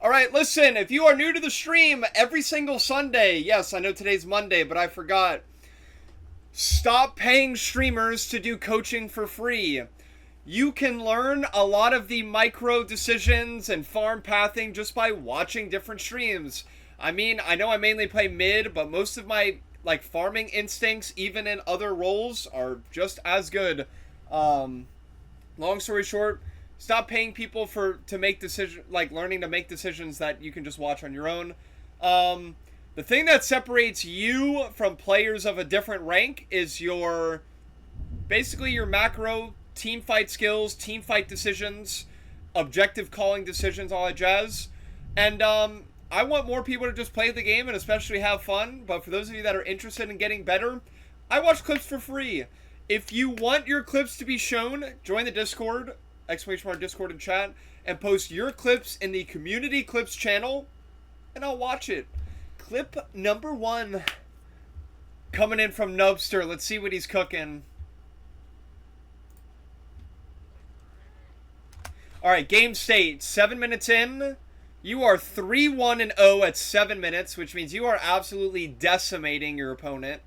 All right, listen, if you are new to the stream, every single Sunday, yes, I know today's Monday, but I forgot. Stop paying streamers to do coaching for free. You can learn a lot of the micro decisions and farm pathing just by watching different streams. I mean, I know I mainly play mid, but most of my like farming instincts, even in other roles, are just as good. Long story short, stop paying people to make decisions, like learning to make decisions that you can just watch on your own. The thing that separates you from players of a different rank is basically your macro team fight skills, team fight decisions, objective calling decisions, all that jazz. And I want more people to just play the game and especially have fun. But for those of you that are interested in getting better, I watch clips for free. If you want your clips to be shown, join the Discord, !Discord and chat, and post your clips in the community clips channel, and I'll watch it. Clip number 1 coming in from Nubster. Let's see what he's cooking. Alright, game state. 7 minutes in. You are 3-1-0 at 7 minutes, which means you are absolutely decimating your opponent.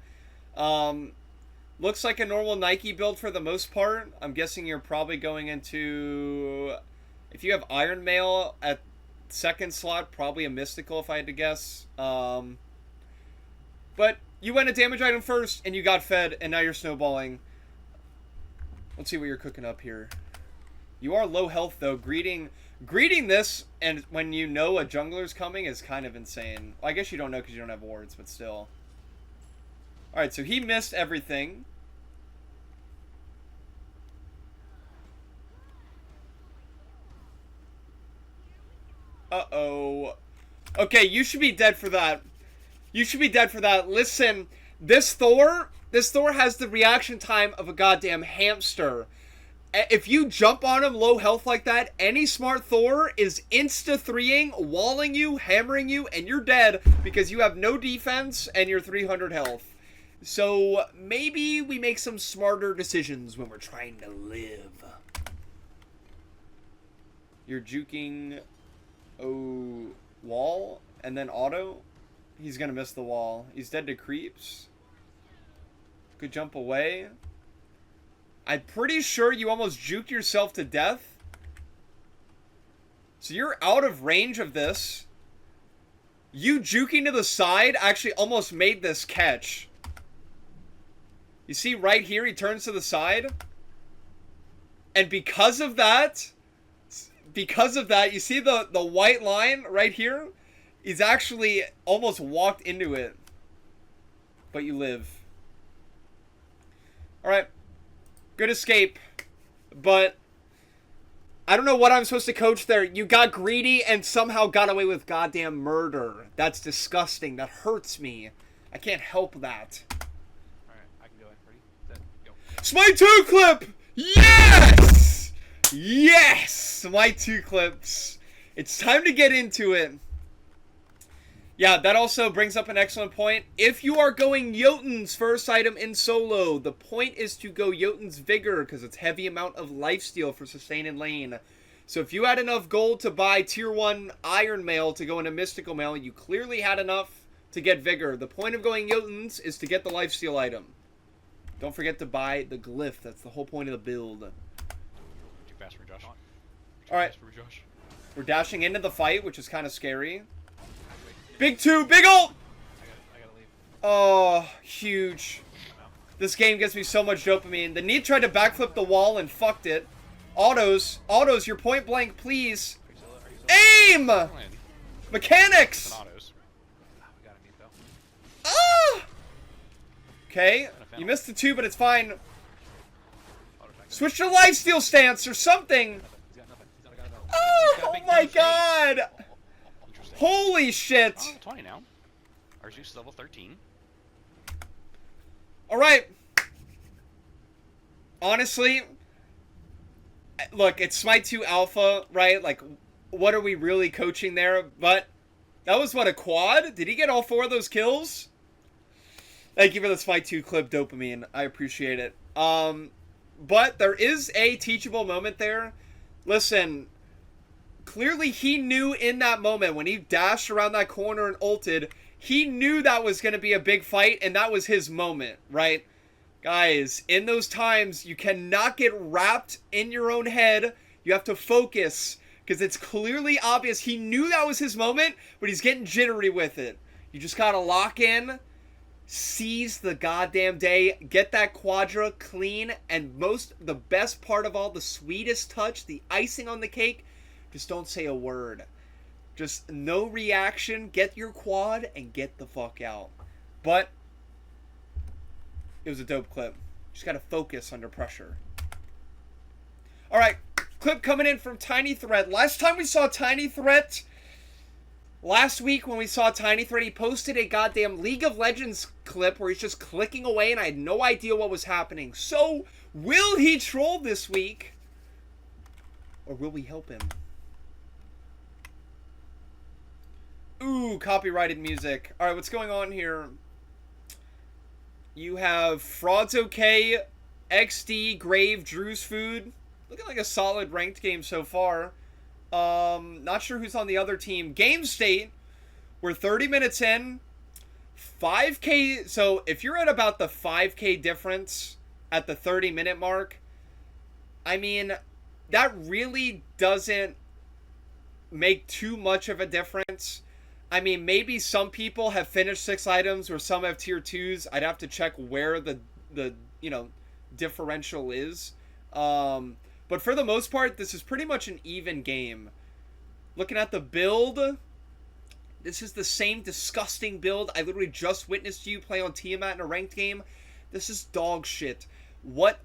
Looks like a normal Nike build for the most part. I'm guessing you're probably going into... If you have Iron Mail at second slot, probably a Mystical if I had to guess. But you went a damage item first, and you got fed, and now you're snowballing. Let's see what you're cooking up here. You are low health, though. Greeting this, and when you know a jungler's coming, is kind of insane. Well, I guess you don't know because you don't have wards, but still. Alright, so he missed everything. Uh-oh. Okay, you should be dead for that. You should be dead for that. Listen, this Thor has the reaction time of a goddamn hamster. If you jump on him low health like that, any smart Thor is insta-3ing, walling you, hammering you, and you're dead because you have no defense and you're 300 health. So maybe we make some smarter decisions when we're trying to live. You're juking wall and then auto. He's gonna miss the wall. He's dead to creeps. Could jump away. I'm pretty sure you almost juked yourself to death. So you're out of range of this. You juking to the side actually almost made this catch. You see right here, he turns to the side. And because of that, you see the white line right here? He's actually almost walked into it. But you live. Alright. Good escape. But I don't know what I'm supposed to coach there. You got greedy and somehow got away with goddamn murder. That's disgusting. That hurts me. I can't help that. Alright, I can go in. Ready? Set, go. Smite 2 clip! Yes! Yes! Smite 2 clips. It's time to get into it. Yeah, that also brings up an excellent point. If you are going Jotun's first item in solo, the point is to go Jotun's Vigor because it's heavy amount of lifesteal for sustain and lane. So if you had enough gold to buy tier 1 Iron Mail to go into Mystical Mail, you clearly had enough to get Vigor. The point of going Jotun's is to get the lifesteal item. Don't forget to buy the glyph. That's the whole point of the build. Too fast for Josh. Alright. Josh. We're dashing into the fight, which is kind of scary. Big 2, big ult! I gotta leave. Oh, huge. This game gives me so much dopamine. The Need tried to backflip the wall and fucked it. Autos, your point blank, please. Aim! Mechanics! Ah! Okay, you missed the 2, but it's fine. Switch to lifesteal stance or something. Oh my god! Holy shit! Oh, 20 now. Our Zeus is level 13. Alright. Honestly, look, it's Smite 2 Alpha, right? Like, what are we really coaching there? But that was, what, a quad? Did he get all 4 of those kills? Thank you for the Smite 2 clip, dopamine. I appreciate it. But there is a teachable moment there. Listen, clearly he knew in that moment when he dashed around that corner and ulted, he knew that was going to be a big fight, and that was his moment, right? Guys, in those times, you cannot get wrapped in your own head. You have to focus, because it's clearly obvious he knew that was his moment, but he's getting jittery with it. You just gotta lock in, seize the goddamn day, get that quadra clean, and the best part of all, the sweetest touch, the icing on the cake, just don't say a word. Just no reaction, get your quad, and get the fuck out. But it was a dope clip. Just gotta focus under pressure. Alright, clip coming in from Tiny Threat. Last time we saw Tiny Threat, last week when we saw Tiny Threat, he posted a goddamn League of Legends clip where he's just clicking away and I had no idea what was happening. So, will he troll this week? Or will we help him? Ooh, copyrighted music. Alright, what's going on here? You have Fraud's Okay, XD, Grave, Drew's Food. Looking like a solid ranked game so far. Not sure who's on the other team. Game State, we're 30 minutes in. 5K, so if you're at about the 5K difference at the 30-minute mark, I mean, that really doesn't make too much of a difference. I mean, maybe some people have finished 6 items or some have tier 2s. I'd have to check where the you know, differential is. But for the most part, this is pretty much an even game. Looking at the build, this is the same disgusting build I literally just witnessed you play on Tiamat in a ranked game. This is dog shit. What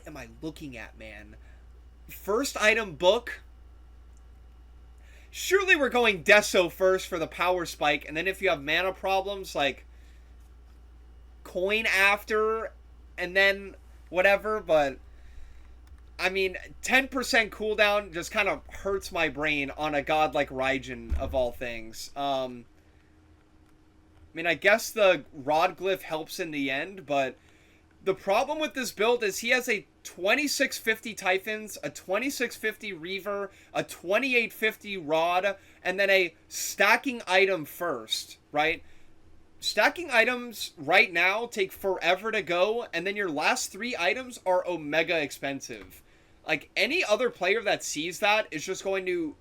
am I looking at, man? First item book. Surely we're going Deso first for the power spike, and then if you have mana problems, like coin after, and then whatever, but I mean, 10% cooldown just kind of hurts my brain on a god like Raijin, of all things. I mean, I guess the Rod Glyph helps in the end, but the problem with this build is he has a 2650 Typhons, a 2650 Reaver, a 2850 Rod, and then a stacking item first, right? Stacking items right now take forever to go, and then your last 3 items are omega expensive. Like, any other player that sees that is just going to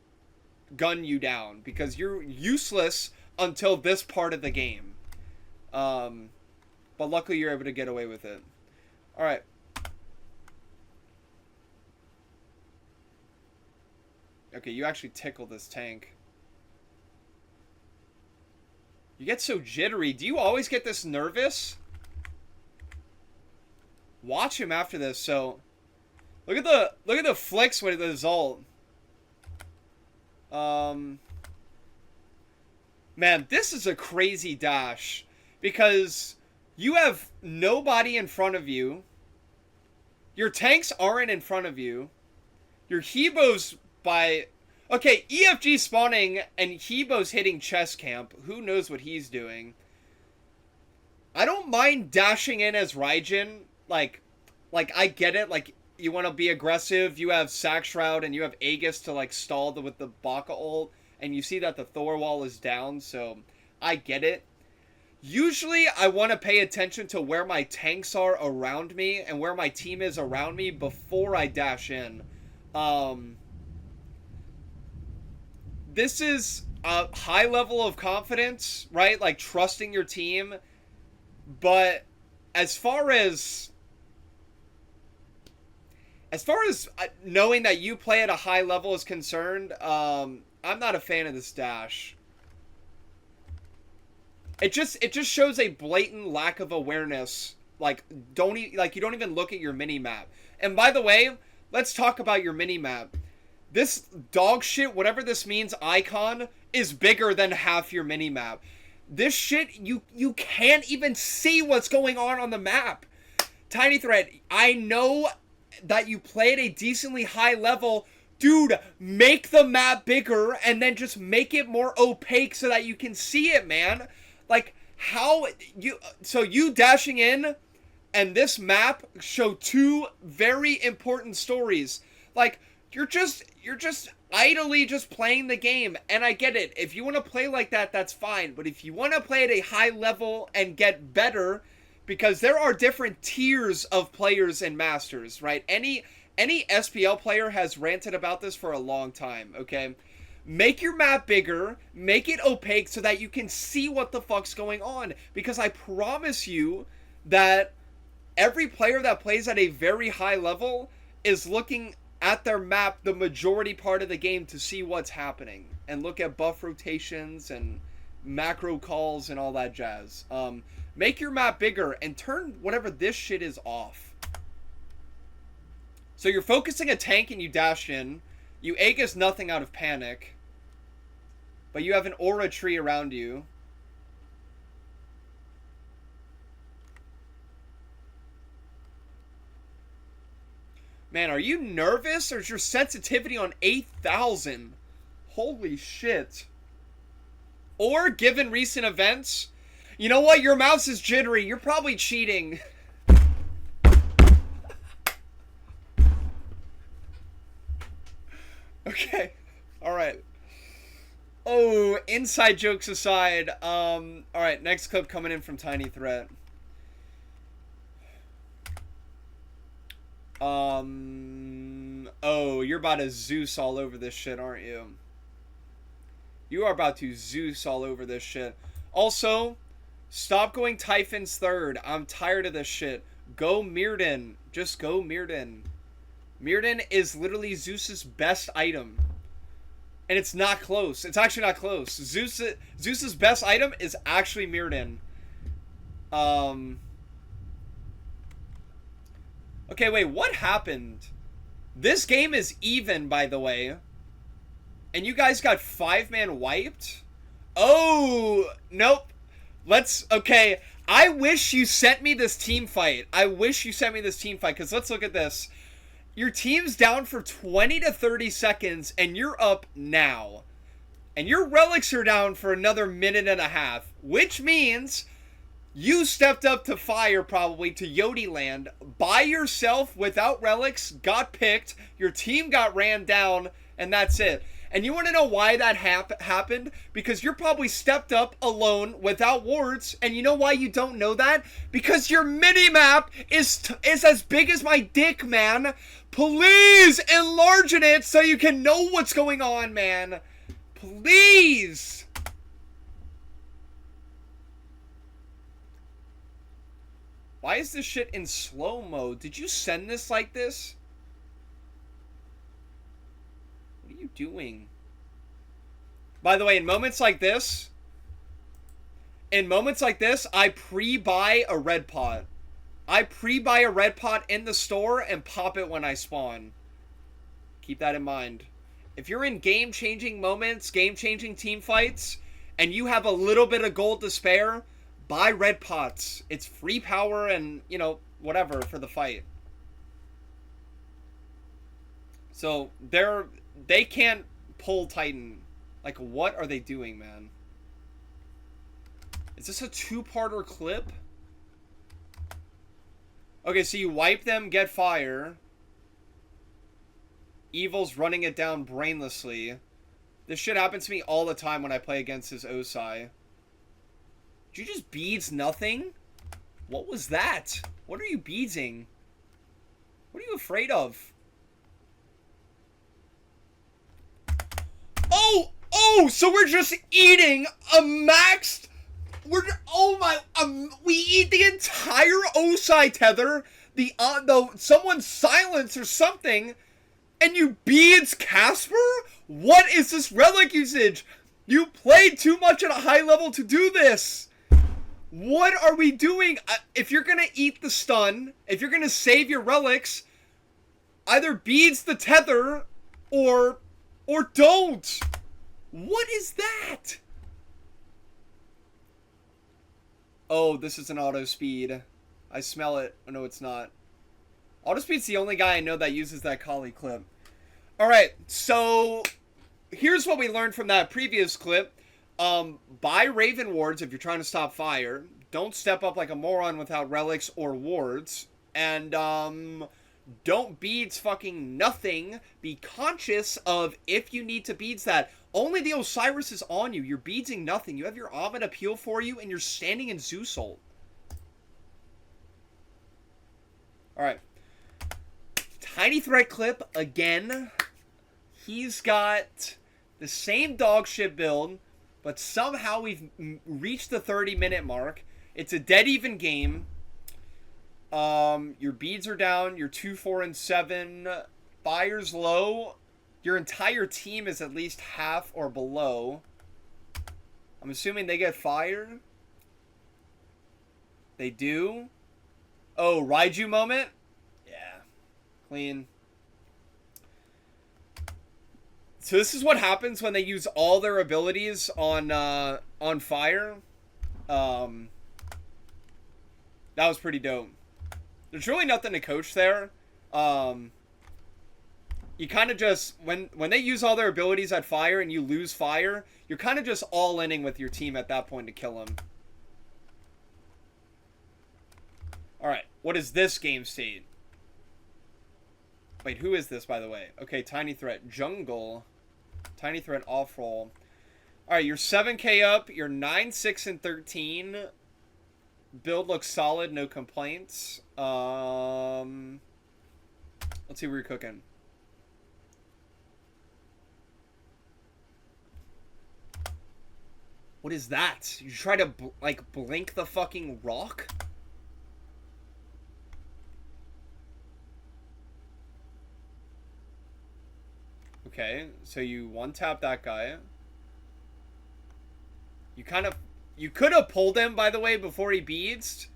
gun you down, because you're useless until this part of the game. But luckily you're able to get away with it. Alright. Okay, you actually tickle this tank. You get so jittery. Do you always get this nervous? Watch him after this. So, look at the flicks with the ult. Man, this is a crazy dash, because you have nobody in front of you. Your tanks aren't in front of you. Your Hebo's by... Okay, EFG spawning and Hebo's hitting chest camp. Who knows what he's doing? I don't mind dashing in as Raijin. Like I get it. Like, you want to be aggressive. You have Sack Shroud and you have Aegis to, like, stall with the Baka ult. And you see that the Thor wall is down, so I get it. Usually, I want to pay attention to where my tanks are around me and where my team is around me before I dash in. This is a high level of confidence, right? Like, trusting your team. But as far as knowing that you play at a high level is concerned, I'm not a fan of this dash. It just shows a blatant lack of awareness. Like, you don't even look at your mini map. And by the way, let's talk about your mini map. This dog shit, whatever this means, icon is bigger than half your mini map. This shit, you can't even see what's going on the map. Tiny Thread, I know that you play at a decently high level. Dude, make the map bigger and then just make it more opaque so that you can see it, man. Like, how you dashing in and this map show 2 very important stories. Like, you're just idly just playing the game. And I get it. If you want to play like that, that's fine. But if you want to play at a high level and get better, because there are different tiers of players in Masters, right? Any SPL player has ranted about this for a long time, okay? Make your map bigger, make it opaque so that you can see what the fuck's going on. Because I promise you that every player that plays at a very high level is looking at their map the majority part of the game to see what's happening. And look at buff rotations and macro calls and all that jazz. Make your map bigger and turn whatever this shit is off. So you're focusing a tank and you dash in. You Aegis nothing out of panic. But you have an aura tree around you. Man, are you nervous or is your sensitivity on 8,000? Holy shit. Or, given recent events, you know what? Your mouse is jittery. You're probably cheating. Okay. Alright. Oh, inside jokes aside. Alright, next clip coming in from Tiny Threat. Oh, you're about to Zeus all over this shit, aren't you? You are about to Zeus all over this shit. Also, stop going Typhon's third. I'm tired of this shit. Go Mirrodin. Just go Mirrodin. Mirrodin is literally Zeus's best item. And it's not close. It's actually not close. Zeus's best item is actually Mirrodin. Okay, wait, what happened? This game is even, by the way. And you guys got 5-man wiped? Oh, nope. Okay, I wish you sent me this team fight. Because let's look at this. Your team's down for 20 to 30 seconds, and you're up now. And your relics are down for another minute and a half. Which means you stepped up to fire, probably, to Yodi land, by yourself, without relics, got picked, your team got ran down, and that's it. And you want to know why that happened? Because you're probably stepped up alone without wards. And you know why you don't know that? Because your mini-map is as big as my dick, man. Please enlarge it so you can know what's going on, man. Please. Why is this shit in slow-mo? Did you send this like this? What are you doing? By the way, in moments like this, I pre-buy a red pot. I pre-buy a red pot in the store and pop it when I spawn. Keep that in mind. If you're in game-changing moments, game-changing team fights, and you have a little bit of gold to spare, buy red pots. It's free power and, you know, whatever for the fight. So, they can't pull Titan. Like, what are they doing, man? Is this a two-parter clip? Okay, so you wipe them, get fire. Evil's running it down brainlessly. This shit happens to me all the time when I play against his Osai. Did you just beads nothing? What was that? What are you beadsing? What are you afraid of? Oh, so we're just eating a maxed... we eat the entire Osai tether, someone's silence or something, and you beads Casper? What is this relic usage? You played too much at a high level to do this. What are we doing? If you're gonna eat the stun, if you're gonna save your relics, either beads the tether or don't. What is that? Oh, this is an auto speed. I smell it. Oh, no, it's not. Auto speed's the only guy I know that uses that Kali clip. Alright, so here's what we learned from that previous clip. Buy Raven wards if you're trying to stop fire. Don't step up like a moron without relics or wards. And Don't beads fucking nothing. Be conscious of if you need to beads that. Only the Osiris is on you. You're beadsing nothing. You have your Ovid appeal for you, and you're standing in Zeus ult. Alright. Tiny threat clip again. He's got the same dog shit build, but somehow we've reached the 30-minute mark. It's a dead even game. Your beads are down. You're 2, 4, and 7. Fire's low. Your entire team is at least half or below. I'm assuming they get fired. They do. Oh, Raiju moment? Yeah. Clean. So this is what happens when they use all their abilities on fire. That was pretty dope. There's really nothing to coach there. You kind of just, when they use all their abilities at fire and you lose fire, you're kind of just all-inning with your team at that point to kill them. Alright, what is this game state? Wait, who is this, by the way? Okay, Tiny Threat. Jungle. Tiny Threat off-roll. Alright, you're 7k up. You're 9, 6, and 13. Build looks solid, no complaints. Let's see what you're cooking. What is that? You try to, like, blink the fucking rock? Okay, so you one-tap that guy. You kind of... You could have pulled him, by the way, before he beads.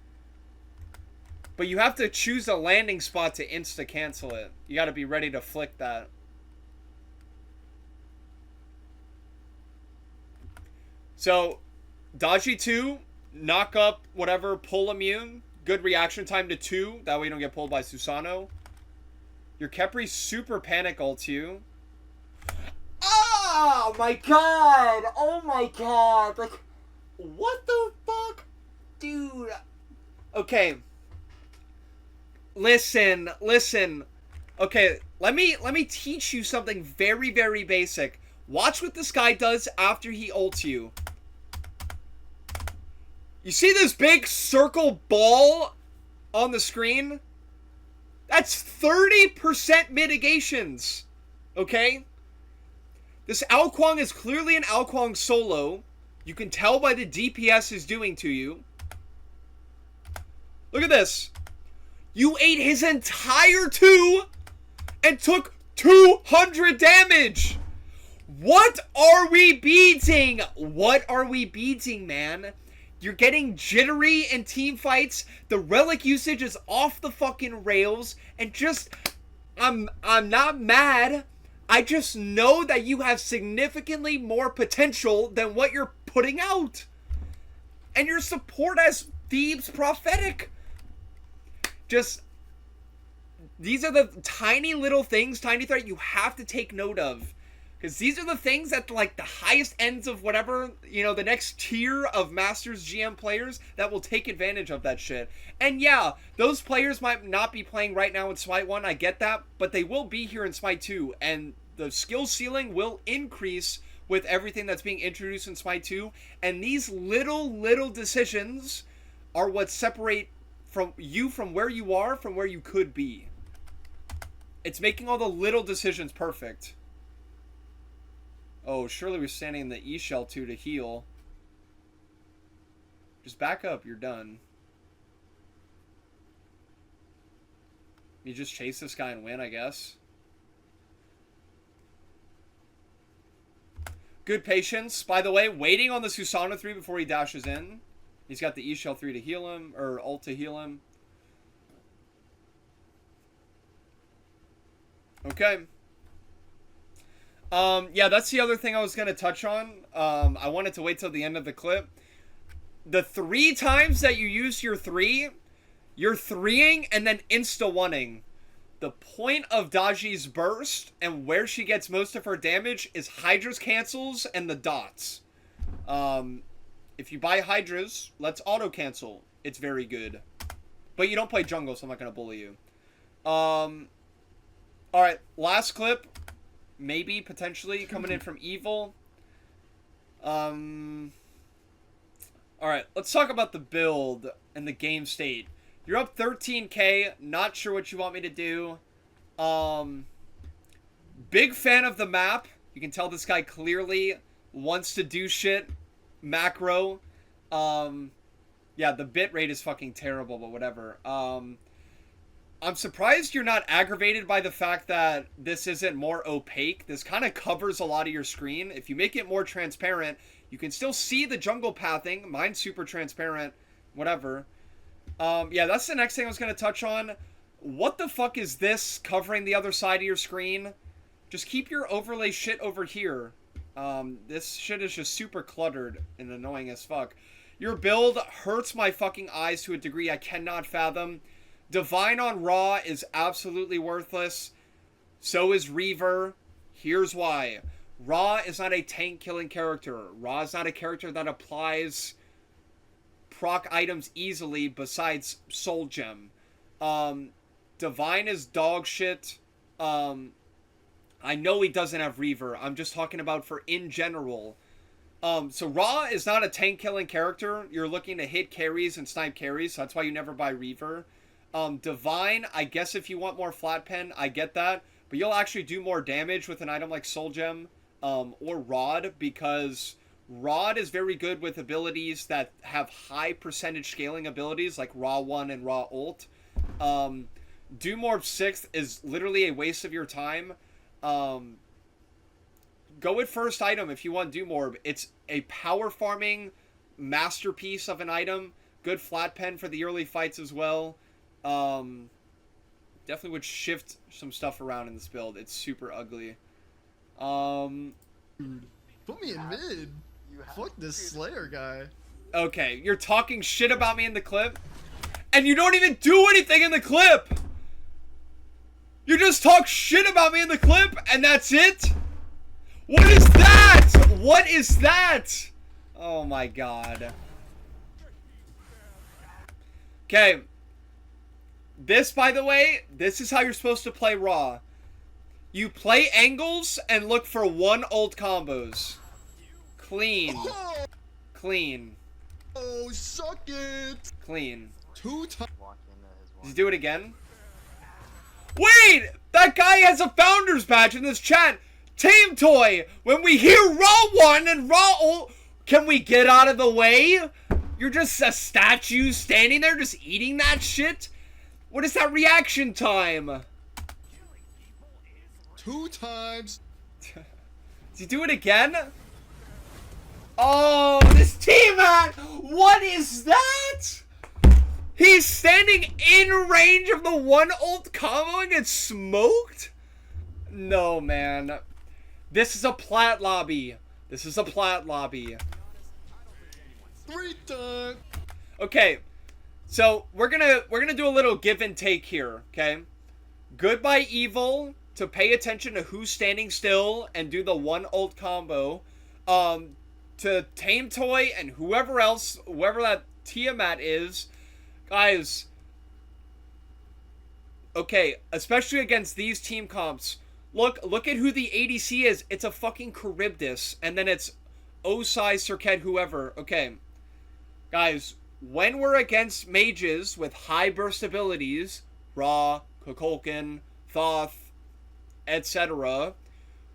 But you have to choose a landing spot to insta-cancel it. You gotta be ready to flick that. So, Dodgy 2, knock up whatever, pull immune. Good reaction time to 2. That way you don't get pulled by Susano. Your Khepri super panic ults you. Oh my god! Oh my god! Like, what the fuck? Dude. Okay. Listen. Okay, let me teach you something very, very basic. Watch what this guy does after he ults you. You see this big circle ball on the screen? That's 30% mitigations. Okay? This Ao Kuang is clearly an Ao Kuang solo. You can tell by the DPS is doing to you. Look at this. You ate his entire 2 and took 200 damage. What are we beating? What are we beating, man? You're getting jittery in team fights. The relic usage is off the fucking rails. And just, I'm not mad. I just know that you have significantly more potential than what you're putting out. And your support as Thebes prophetic. Just, these are the tiny little things, Tiny Threat, you have to take note of. Because these are the things that, like, the highest ends of whatever, you know, the next tier of Masters GM players that will take advantage of that shit. And yeah, those players might not be playing right now in Smite 1, I get that, but they will be here in Smite 2, and the skill ceiling will increase with everything that's being introduced in Smite 2, and these little decisions are what separate from you from where you are from where you could be. It's making all the little decisions perfect. Oh, surely we're standing in the E shell too to heal. Just back up, you're done. You just chase this guy and win, I guess. Good patience. By the way, waiting on the Susano 3 before he dashes in. He's got the E shell 3 to heal him, or ult to heal him. Okay. Yeah, that's the other thing I was going to touch on. I wanted to wait till the end of the clip. The 3 times that you use your 3, you're 3ing and then insta-1ing. The point of Daji's burst and where she gets most of her damage is Hydra's cancels and the dots. If you buy Hydra's, let's auto-cancel. It's very good. But you don't play jungle, so I'm not going to bully you. All right, last clip, maybe potentially coming in from Evil. All right, let's talk about the build and the game state. You're up 13k. Not sure what you want me to do. Big fan of the map. You can tell this guy clearly wants to do shit. Macro. Yeah, the bit rate is fucking terrible, but whatever. I'm surprised you're not aggravated by the fact that this isn't more opaque. This kind of covers a lot of your screen. If you make it more transparent, you can still see the jungle pathing. Mine's super transparent. Whatever. Yeah, that's the next thing I was going to touch on. What the fuck is this covering the other side of your screen? Just keep your overlay shit over here. This shit is just super cluttered and annoying as fuck. Your build hurts my fucking eyes to a degree I cannot fathom. Divine on Raw is absolutely worthless. So is Reaver. Here's why. Raw is not a tank-killing character. Raw is not a character that applies proc items easily besides Soul Gem. Divine is dog shit. I know he doesn't have Reaver. I'm just talking about for in general. So Raw is not a tank-killing character. You're looking to hit carries and snipe carries, so that's why you never buy Reaver. Divine, I guess if you want more flat pen, I get that. But you'll actually do more damage with an item like Soul Gem or Rod, because Rod is very good with abilities that have high percentage scaling abilities like Raw 1 and Raw Ult. Do more 6th is literally a waste of your time. Go with first item if you want Do Morb. It's a power farming masterpiece of an item. Good flat pen for the early fights as well. Definitely would shift some stuff around in this build. It's super ugly. Put me in mid. Fuck this Slayer guy. Okay, you're talking shit about me in the clip, and you don't even do anything in the clip. You just talk shit about me in the clip, and that's it? What is that? What is that? Oh my god. Okay. This, by the way, this is how you're supposed to play Raw. You play angles and look for one ult combos. Clean. Clean. Oh, suck it. Clean. 2 times. Did you do it again? Wait! That guy has a founder's badge in this chat. Tame Toy, when we hear Raw 1 and Raw ult, can we get out of the way? You're just a statue standing there just eating that shit? What is that reaction time? 2 times. Did you do it again? Oh, this teammate! What is that? He's standing in range of the one ult combo and gets smoked? No, man. This is a plat lobby. This is a plat lobby. 3 times. Okay. So, we're gonna do a little give and take here, okay? Goodbye Evil to pay attention to who's standing still and do the one ult combo. To Tame Toy and whoever else, whoever that Tiamat is, guys. Okay, especially against these team comps. Look at who the ADC is. It's a fucking Charybdis, and then it's Osai, Circuit, whoever. Okay, guys. When we're against mages with high burst abilities, Ra, Kukulkan, Thoth, etc.,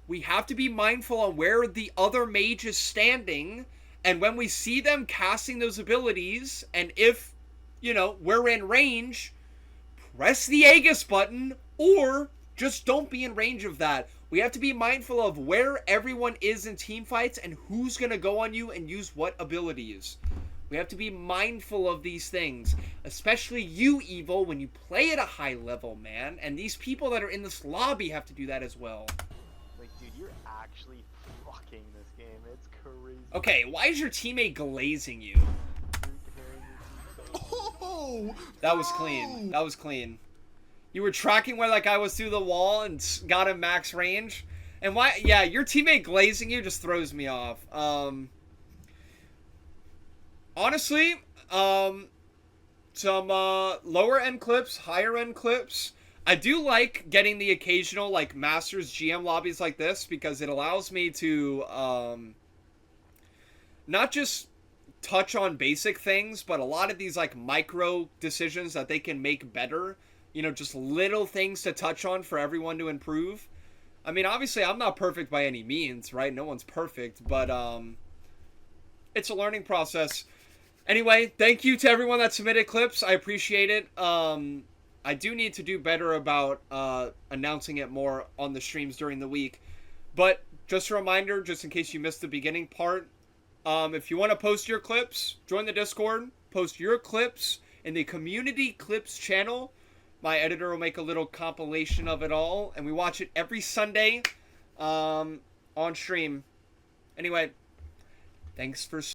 we have to be mindful on where the other mage is standing, and when we see them casting those abilities, and if, you know, we're in range, press the Aegis button, or just don't be in range of that. We have to be mindful of where everyone is in team fights and who's going to go on you and use what abilities. We have to be mindful of these things, especially you, Evil, when you play at a high level, man. And these people that are in this lobby have to do that as well. Like, dude, you're actually fucking this game. It's crazy. Okay, why is your teammate glazing you? Oh, That was clean. That was clean. You were tracking where that guy was through the wall and got him max range. And why? Yeah, your teammate glazing you just throws me off. Honestly, some lower end clips, higher end clips. I do like getting the occasional like Masters GM lobbies like this because it allows me to not just touch on basic things, but a lot of these like micro decisions that they can make better. You know, just little things to touch on for everyone to improve. I mean, obviously, I'm not perfect by any means, right? No one's perfect, but it's a learning process. Anyway, thank you to everyone that submitted clips. I appreciate it. I do need to do better about announcing it more on the streams during the week. But just a reminder, just in case you missed the beginning part, if you want to post your clips, join the Discord. Post your clips in the Community Clips channel. My editor will make a little compilation of it all, and we watch it every Sunday on stream. Anyway, thanks for